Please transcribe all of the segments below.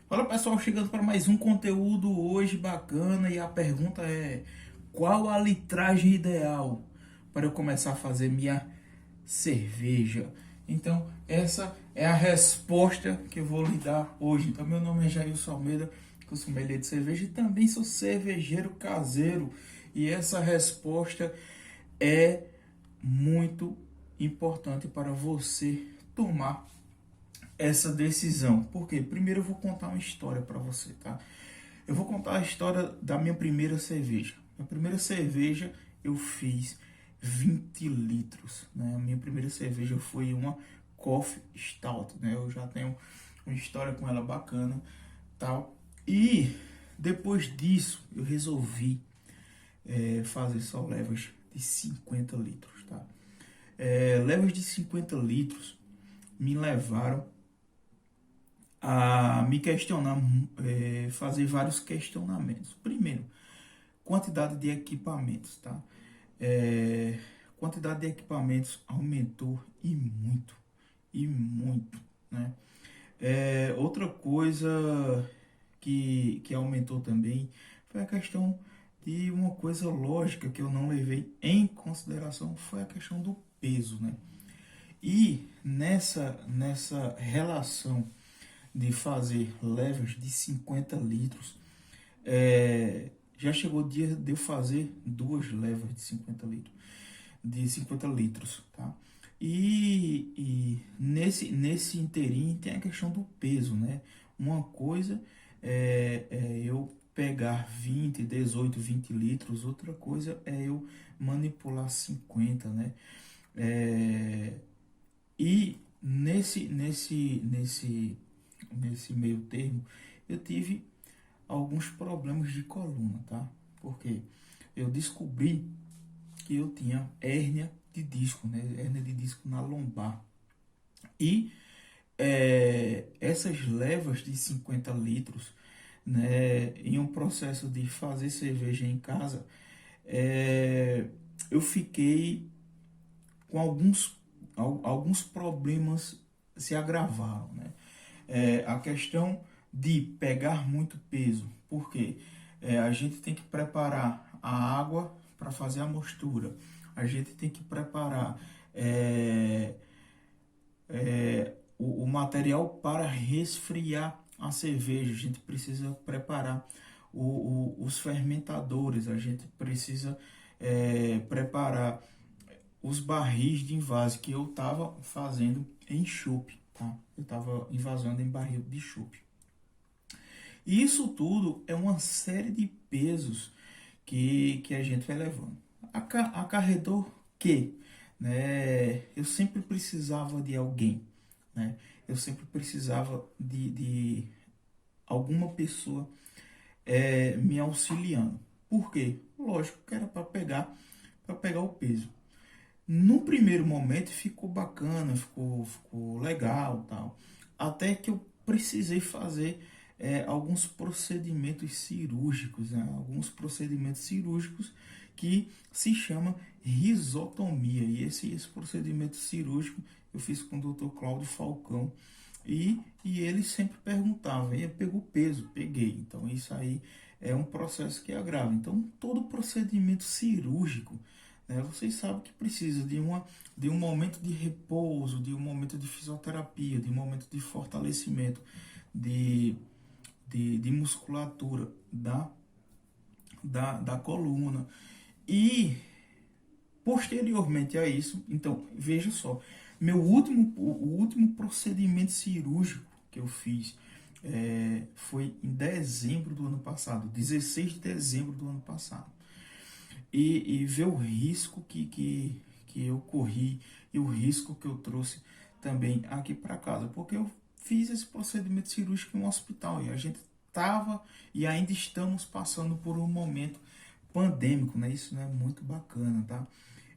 Fala pessoal, chegando para mais um conteúdo hoje bacana e a pergunta é: qual a litragem ideal para eu começar a fazer minha cerveja? Então, essa é a resposta que eu vou lhe dar hoje. Então, meu nome é Jailson Almeida, eu sou sommelier de cerveja e também sou cervejeiro caseiro. E essa resposta é muito importante para você tomar essa decisão. Porque primeiro eu vou contar uma história para você, tá? Eu vou contar a história da minha primeira cerveja. Minha primeira cerveja eu fiz 20 litros, né? A minha primeira cerveja foi uma Coffee Stout, né? Eu já tenho uma história com ela bacana, tal. E depois disso eu resolvi fazer só levas de 50 litros, tá? Levas de 50 litros me levaram a me questionar, fazer vários questionamentos. Primeiro, quantidade de equipamentos, tá? É, quantidade de equipamentos aumentou e muito, né? Outra coisa que aumentou também foi a questão de uma coisa lógica que eu não levei em consideração, foi a questão do peso, né? E nessa relação de fazer levas de 50 litros, já chegou o dia de eu fazer duas levas de 50 litros, tá? E nesse inteirinho tem a questão do peso, né? Uma coisa é eu pegar 20, 18, 20 litros, outra coisa é eu manipular 50, né? É, e nesse meio termo, eu tive alguns problemas de coluna, tá? Porque eu descobri que eu tinha hérnia de disco, né? Hérnia de disco na lombar. E essas levas de 50 litros, né? Em um processo de fazer cerveja em casa, eu fiquei com alguns problemas se agravaram, né? A questão de pegar muito peso, porque a gente tem que preparar a água para fazer a mostura, a gente tem que preparar o material para resfriar a cerveja, a gente precisa preparar os fermentadores, a gente precisa preparar os barris de invase que eu estava fazendo em chope, tá? Eu estava invasando em barril de chope. E isso tudo é uma série de pesos que a gente vai levando. Acarretou que, né, eu sempre precisava de alguém, né? Eu sempre precisava de alguma pessoa me auxiliando. Por quê? Lógico que era para pegar o peso. No primeiro momento ficou bacana, ficou legal, tal. Até que eu precisei fazer alguns procedimentos cirúrgicos, né? Alguns procedimentos cirúrgicos que se chama risotomia. E esse procedimento cirúrgico eu fiz com o Dr. Cláudio Falcão. E ele sempre perguntava, e pegou peso, peguei. Então isso aí é um processo que agrava. Então todo procedimento cirúrgico, né, vocês sabem que precisa de um momento de repouso, de um momento de fisioterapia, de um momento de fortalecimento, de, de musculatura da coluna. E posteriormente a isso, então, veja só, o último procedimento cirúrgico que eu fiz foi em dezembro do ano passado, 16 de dezembro do ano passado. E ver o risco que eu corri e o risco que eu trouxe também aqui para casa, porque eu fiz esse procedimento cirúrgico em um hospital e a gente estava e ainda estamos passando por um momento pandêmico, né? Isso não é muito bacana, tá?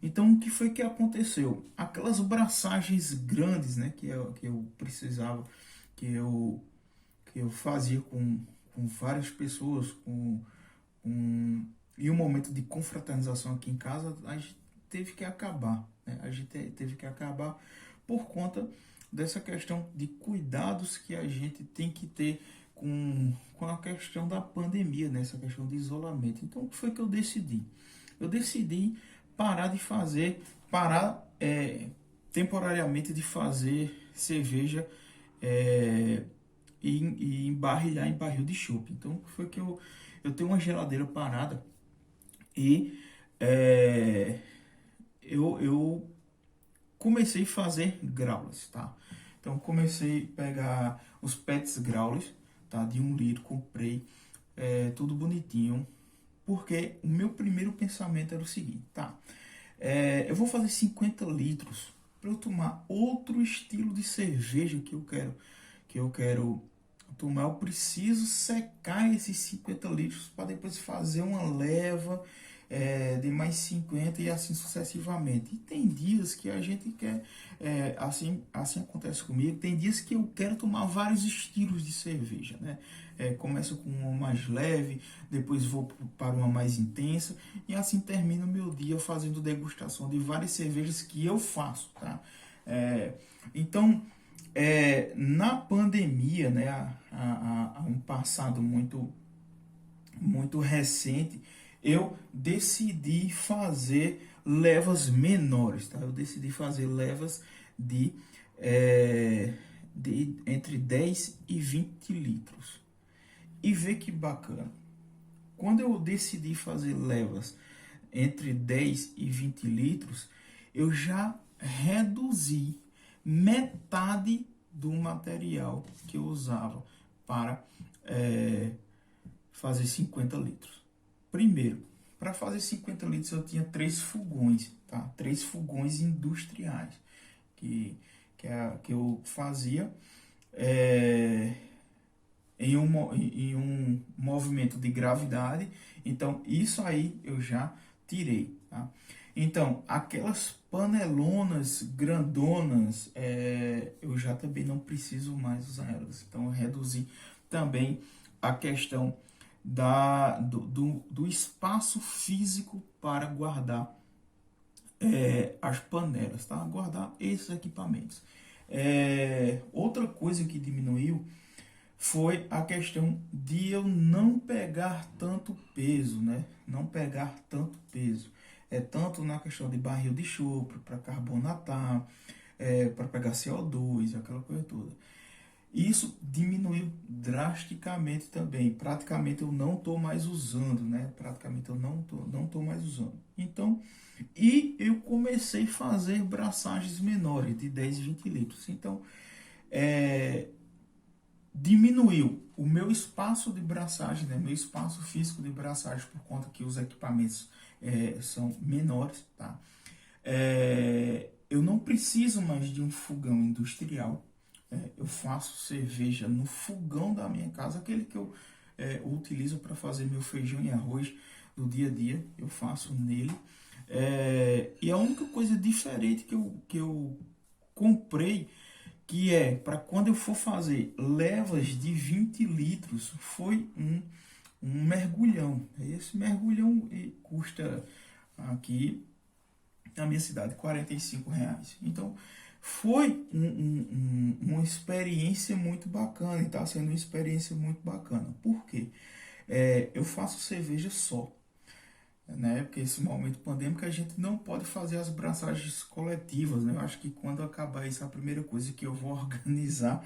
Então, o que foi que aconteceu? Aquelas braçagens grandes, né, que eu precisava, que eu, que eu fazia com várias pessoas, e um momento de confraternização aqui em casa, a gente teve que acabar, né? A gente teve que acabar por conta dessa questão de cuidados que a gente tem que ter com a questão da pandemia, né? Essa questão de isolamento. Então, o que foi que eu decidi? Eu decidi parar temporariamente de fazer cerveja é, e embarrilhar em barril de chopp. Então, o que foi que eu tenho uma geladeira parada e é, eu comecei a fazer growlers, tá? Então comecei a pegar os pets growlers, tá? De 1 litro, comprei tudo bonitinho, porque o meu primeiro pensamento era o seguinte, tá? Eu vou fazer 50 litros para eu tomar outro estilo de cerveja que eu quero tomar. Eu preciso secar esses 50 litros para depois fazer uma leva de mais 50 e assim sucessivamente. E tem dias que a gente quer, assim acontece comigo, tem dias que eu quero tomar vários estilos de cerveja, né? Começo com uma mais leve, depois vou para uma mais intensa e assim termino o meu dia fazendo degustação de várias cervejas que eu faço, tá? Então, na pandemia, né, há um passado muito recente, eu decidi fazer levas menores, tá? Eu decidi fazer levas de, de entre 10 e 20 litros. E vê que bacana. Quando eu decidi fazer levas entre 10 e 20 litros, eu já reduzi metade do material que eu usava para fazer 50 litros. Primeiro, para fazer 50 litros eu tinha 3 fogões, tá? 3 fogões industriais que eu fazia em um movimento de gravidade. Então, isso aí eu já tirei, tá? Então, aquelas panelonas grandonas, eu já também não preciso mais usar elas. Então, eu reduzi também a questão do espaço físico para guardar as panelas, tá? Guardar esses equipamentos. Outra coisa que diminuiu foi a questão de eu não pegar tanto peso, né? Não pegar tanto peso. Tanto na questão de barril de chope, para carbonatar, para pegar CO2, aquela coisa toda. Isso diminuiu drasticamente também. Praticamente eu não estou mais usando, né? Praticamente eu não tô mais usando. Então, e eu comecei a fazer braçagens menores, de 10 e 20 litros. Então, diminuiu o meu espaço de braçagem, né? Meu espaço físico de braçagem, por conta que os equipamentos são menores, tá? Eu não preciso mais de um fogão industrial. Eu faço cerveja no fogão da minha casa, aquele que eu utilizo para fazer meu feijão e arroz do dia a dia, eu faço nele. E a única coisa diferente que eu comprei, que para quando eu for fazer levas de 20 litros, foi um mergulhão. Esse mergulhão custa aqui na minha cidade R$ 45. Então, foi uma experiência muito bacana, e está sendo uma experiência muito bacana. Por quê? Eu faço cerveja só, né? Porque esse momento pandêmico a gente não pode fazer as braçagens coletivas, né? Eu acho que quando acabar isso, a primeira coisa que eu vou organizar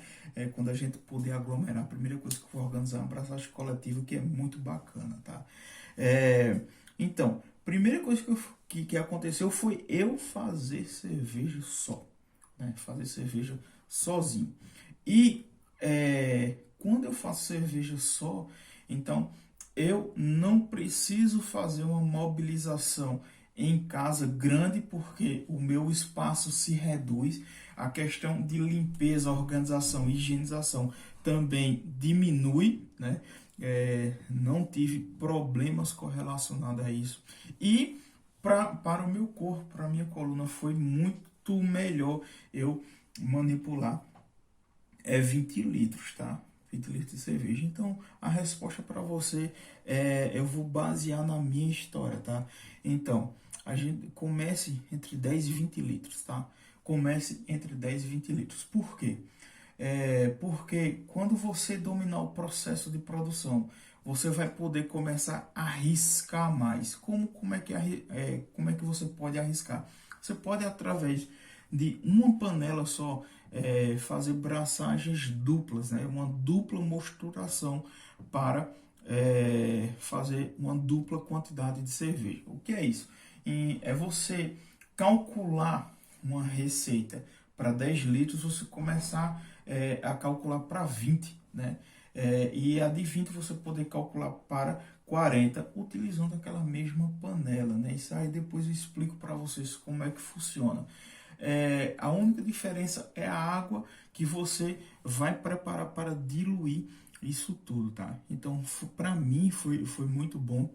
quando a gente puder aglomerar, a primeira coisa que eu vou organizar é uma braçagem coletiva, que é muito bacana, tá? Então, primeira coisa que aconteceu foi eu fazer cerveja só, né? Fazer cerveja sozinho. E quando eu faço cerveja só, então eu não preciso fazer uma mobilização em casa grande, porque o meu espaço se reduz. A questão de limpeza, organização, higienização também diminui, né? Não tive problemas correlacionados a isso. E para o meu corpo, para a minha coluna, foi muito melhor eu manipular 20 litros, tá? 20 litros de cerveja. Então, a resposta para você eu vou basear na minha história, tá? Então, a gente comece entre 10 e 20 litros, tá? Comece entre 10 e 20 litros. Por quê? Porque quando você dominar o processo de produção, você vai poder começar a arriscar mais. Como é que você pode arriscar? Você pode, através de uma panela só, fazer braçagens duplas, né? Uma dupla mosturação para fazer uma dupla quantidade de cerveja. O que é isso? É você calcular uma receita para 10 litros, você começar a calcular para 20, né? E a de 20 você poder calcular para 40 utilizando aquela mesma panela, né? Isso aí depois eu explico para vocês como é que funciona. A única diferença é a água que você vai preparar para diluir isso tudo, tá? Então, para mim foi muito bom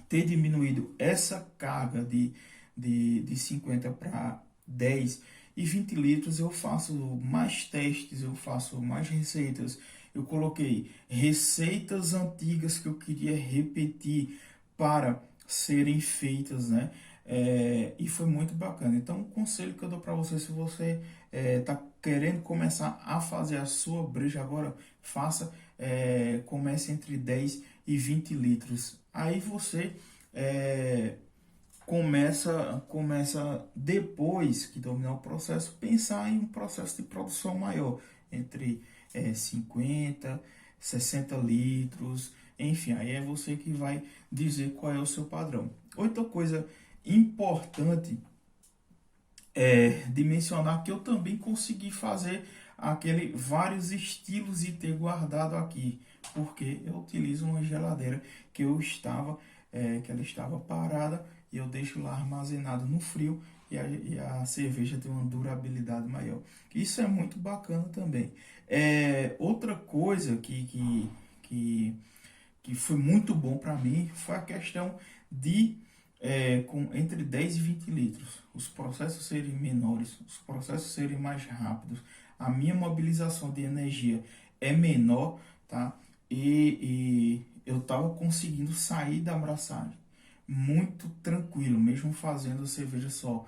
ter diminuído essa carga de 50 para 10 e 20 litros. Eu faço mais testes, eu faço mais receitas. Eu coloquei receitas antigas que eu queria repetir para serem feitas, né? E foi muito bacana. Então, o conselho que eu dou para você, se você está querendo começar a fazer a sua breja agora, comece entre 10 e 20 litros. Aí você começa depois que dominar o processo, pensar em um processo de produção maior, entre 50, 60 litros, enfim, aí é você que vai dizer qual é o seu padrão. Outra coisa importante de mencionar que eu também consegui fazer vários estilos e ter guardado aqui, porque eu utilizo uma geladeira que ela estava parada e eu deixo lá armazenado no frio e a cerveja tem uma durabilidade maior. Isso é muito bacana também. Outra coisa que foi muito bom para mim foi a questão de entre 10 e 20 litros, os processos serem menores, os processos serem mais rápidos, a minha mobilização de energia é menor, tá? E eu estava conseguindo sair da abraçagem muito tranquilo, mesmo fazendo a cerveja só,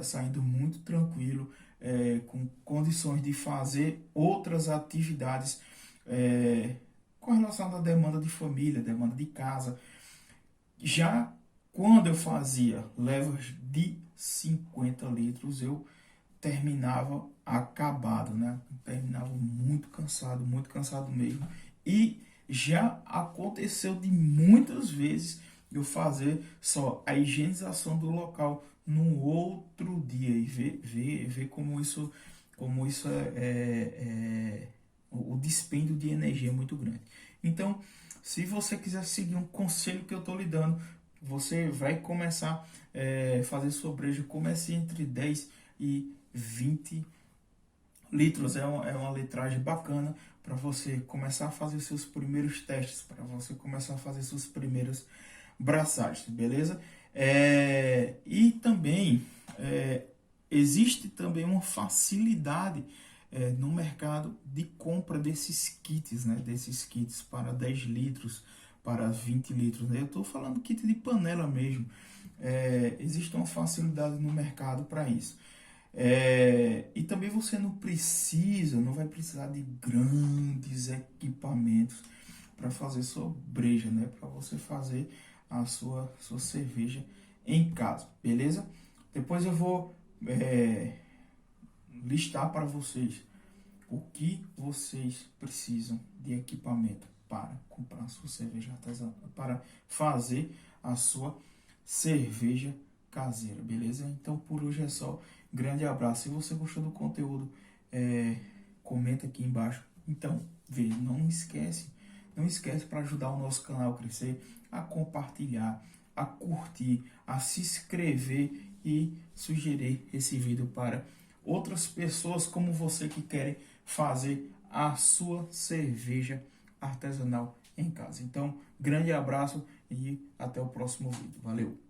saindo muito tranquilo, com condições de fazer outras atividades com relação à demanda de família, demanda de casa. Já quando eu fazia levas de 50 litros, eu terminava acabado, né? Terminava muito cansado mesmo. E já aconteceu de muitas vezes eu fazer só a higienização do local no outro dia e ver como isso o dispêndio de energia é muito grande. Então, se você quiser seguir um conselho que eu estou lhe dando, você vai começar a fazer sua breja, comece entre 10 e 20 litros. É uma litragem bacana para você começar a fazer seus primeiros testes, para você começar a fazer suas primeiras braçagens, beleza? E também existe também uma facilidade no mercado de compra desses kits, né? Desses kits para 10 litros, para 20 litros, né? Eu estou falando kit de panela mesmo. Existe uma facilidade no mercado para isso. E também você não vai precisar de grandes equipamentos para fazer sua breja, né? Para você fazer a sua cerveja em casa, beleza? Depois eu vou listar para vocês o que vocês precisam de equipamento para comprar a sua cerveja artesanal, para fazer a sua cerveja caseira, beleza? Então por hoje é só. Grande abraço. Se você gostou do conteúdo, comenta aqui embaixo. Então, não esquece para ajudar o nosso canal a crescer, a compartilhar, a curtir, a se inscrever e sugerir esse vídeo para outras pessoas como você que querem fazer a sua cerveja artesanal em casa. Então, grande abraço e até o próximo vídeo. Valeu!